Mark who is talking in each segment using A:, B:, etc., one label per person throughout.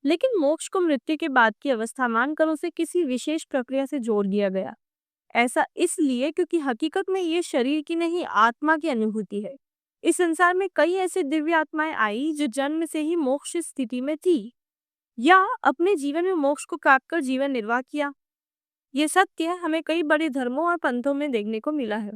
A: लेकिन मोक्ष को मृत्यु के बाद की अवस्था मानकर उसे किसी विशेष प्रक्रिया से जोड़ दिया गया। ऐसा इसलिए क्योंकि हकीकत में ये शरीर की नहीं, आत्मा की अनुभूति है। इस संसार में कई ऐसे दिव्य आत्माएं आई जो जन्म से ही मोक्ष स्थिति में थी या अपने जीवन में मोक्ष को प्राप्त कर जीवन निर्वाह किया। ये सत्य हमें कई बड़े धर्मों और पंथों में देखने को मिला है।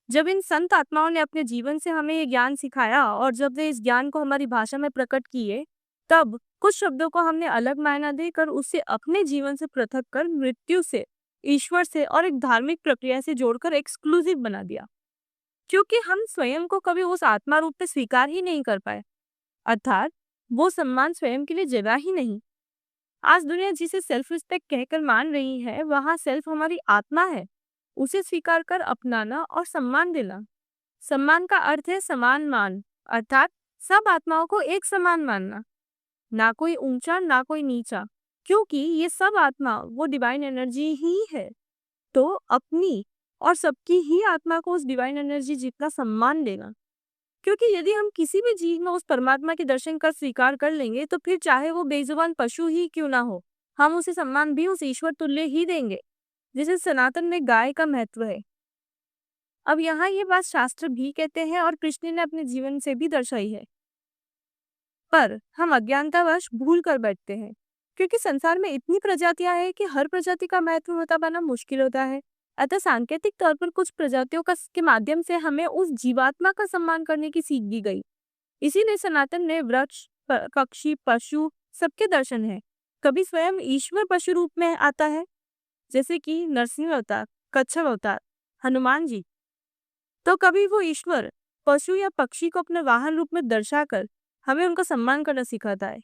A: जब इन संत आत्माओं ने अपने जीवन से हमें ये ज्ञान सिखाया और जब वे इस ज्ञान को हमारी भाषा में प्रकट किए, तब कुछ शब्दों को हमने अलग मायना देकर उसे अपने जीवन से पृथक कर मृत्यु से, ईश्वर से और एक धार्मिक प्रक्रिया से जोड़कर एक्सक्लूसिव बना दिया, क्योंकि हम स्वयं को कभी उस आत्मा रूप में स्वीकार ही नहीं कर पाए। अर्थात वो सम्मान स्वयं के लिए जगह ही नहीं। आज दुनिया जिसे सेल्फ रिस्पेक्ट कहकर मान रही है, वहां सेल्फ हमारी आत्मा है। उसे स्वीकार कर अपनाना और सम्मान देना। सम्मान का अर्थ है समान मान, अर्थात सब आत्माओं को एक समान मानना, ना कोई ऊंचा ना कोई नीचा, क्योंकि ये सब आत्मा वो डिवाइन एनर्जी ही है। तो अपनी और सबकी ही आत्मा को उस डिवाइन एनर्जी जितना सम्मान देना, क्योंकि यदि हम किसी भी जीव में उस परमात्मा के दर्शन कर स्वीकार कर लेंगे तो फिर चाहे वो बेजुबान पशु ही क्यों ना हो, हम उसे सम्मान भी उस ईश्वर तुल्य ही देंगे, जिसे सनातन में गाय का महत्व है। अब यहाँ ये बात शास्त्र भी कहते हैं और कृष्ण ने अपने जीवन से भी दर्शाई है, पर हम अज्ञानतावश भूल कर बैठते हैं, क्योंकि संसार में इतनी प्रजातियां हैं कि हर प्रजाति का महत्व बता पाना मुश्किल होता है। अतः सांकेतिक तौर पर कुछ प्रजातियों का के माध्यम से हमें उस जीवात्मा का सम्मान करने की सीख दी गई। इसीलिए सनातन में वृक्ष, पक्षी, पशु सबके दर्शन है। कभी स्वयं ईश्वर पशु रूप में आता है, जैसे कि नरसिंह अवतार, कच्छप अवतार, हनुमान जी। तो कभी वो ईश्वर पशु या पक्षी को अपने वाहन रूप में दर्शाकर हमें उनका सम्मान करना सिखाता है।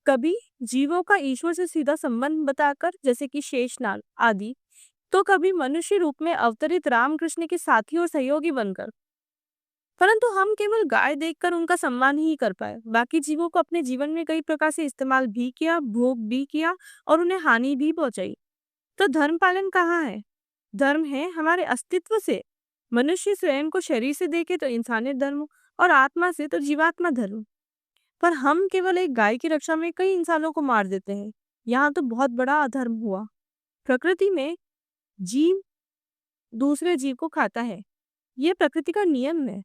A: कभी जीवों का ईश्वर से सीधा संबंध बताकर, जैसे कि शेषनाग आदि, तो कभी मनुष्य रूप में अवतरित रामकृष्ण के साथी और सहयोगी बनकर। परंतु हम केवल गाय देखकर उनका सम्मान ही कर पाए। बाकी जीवों को अपने जीवन में कई प्रकार से इस्तेमाल भी किया, भोग भी किया और उन्हें हानि भी पहुंचाई। तो धर्म पालन कहाँ है? धर्म है हमारे अस्तित्व से। मनुष्य स्वयं को शरीर से देखे तो इंसानियत धर्म और आत्मा से तो जीवात्मा धर्म। पर हम केवल एक गाय की रक्षा में कई इंसानों को मार देते हैं। यहाँ तो बहुत बड़ा अधर्म हुआ। प्रकृति में जीव दूसरे जीव को खाता है, ये प्रकृति का नियम है।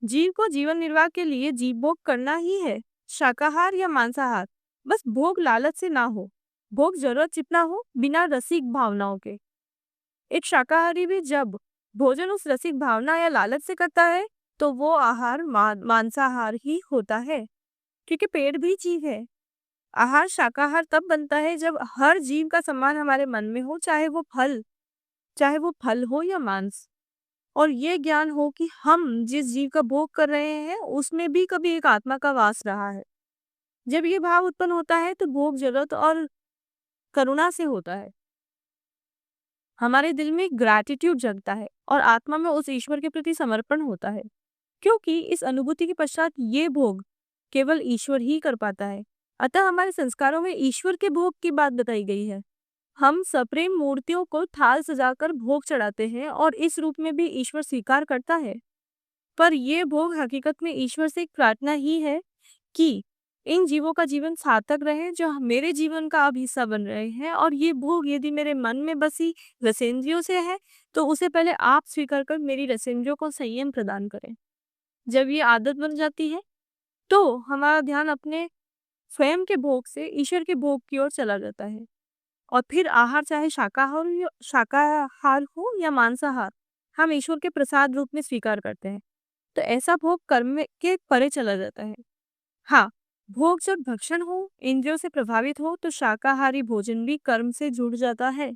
A: जीव को जीवन निर्वाह के लिए जीव भोग करना ही है, शाकाहार या मांसाहार। बस भोग लालच से ना हो, भोग जरूरत जितना हो, बिना रसिक भावनाओं के। एक शाकाहारी भी जब भोजन उस रसिक भावना या लालच से करता है तो वो आहार मांसाहार ही होता है, क्योंकि पेट भी जीव है। आहार शाकाहार तब बनता है जब हर जीव का सम्मान हमारे मन में हो, चाहे वो फल हो या मांस, और ये ज्ञान हो कि हम जिस जीव का भोग कर रहे हैं उसमें भी कभी एक आत्मा का वास रहा है। जब ये भाव उत्पन्न होता है तो भोग जरूरत और करुणा से होता है। हमारे दिल में ग्रैटिट्यूड जगता है और आत्मा में उस ईश्वर के प्रति समर्पण होता है, क्योंकि इस अनुभूति के पश्चात ये भोग केवल ईश्वर ही कर पाता है। अतः हमारे संस्कारों में ईश्वर के भोग की बात बताई गई है। हम सप्रेम मूर्तियों को थाल सजाकर भोग चढ़ाते हैं और इस रूप में भी ईश्वर स्वीकार करता है। पर यह भोग हकीकत में ईश्वर से एक प्रार्थना ही है कि इन जीवों का जीवन सार्थक रहे जो मेरे जीवन का अब हिस्सा बन रहे हैं, और ये भोग यदि मेरे मन में बसी रसेंद्रियों से है तो उसे पहले आप स्वीकार कर मेरी रसेंद्रियों को संयम प्रदान करें। जब ये आदत बन जाती है तो हमारा ध्यान अपने स्वयं के भोग से ईश्वर के भोग की ओर चला जाता है, और फिर आहार चाहे शाकाहार हो या मांसाहार, हम ईश्वर के प्रसाद रूप में स्वीकार करते हैं। तो ऐसा भोग कर्म के परे चला जाता है। हाँ, भोग जब भक्षण हो, इंद्रियों से प्रभावित हो, तो शाकाहारी भोजन भी कर्म से जुड़ जाता है,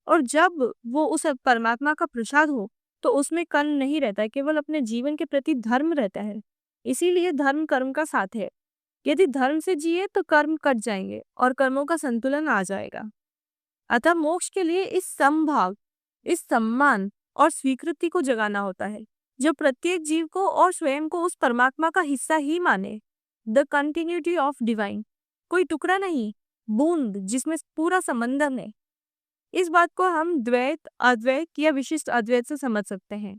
A: और जब वो उस परमात्मा का प्रसाद हो तो उसमें कर्म नहीं रहता है, केवल अपने जीवन के प्रति धर्म रहता है। इसीलिए धर्म कर्म का साथ है। यदि धर्म से जिए तो कर्म कट जाएंगे और कर्मों का संतुलन आ जाएगा। अतः मोक्ष के लिए इस समभाव, इस सम्मान और स्वीकृति को जगाना होता है, जो प्रत्येक जीव को और स्वयं को उस परमात्मा का हिस्सा ही माने। द कंटिन्यूटी ऑफ डिवाइन, कोई टुकड़ा नहीं, बूंद जिसमें पूरा संबंधन है। इस बात को हम द्वैत, अद्वैत या विशिष्ट अद्वैत से समझ सकते हैं।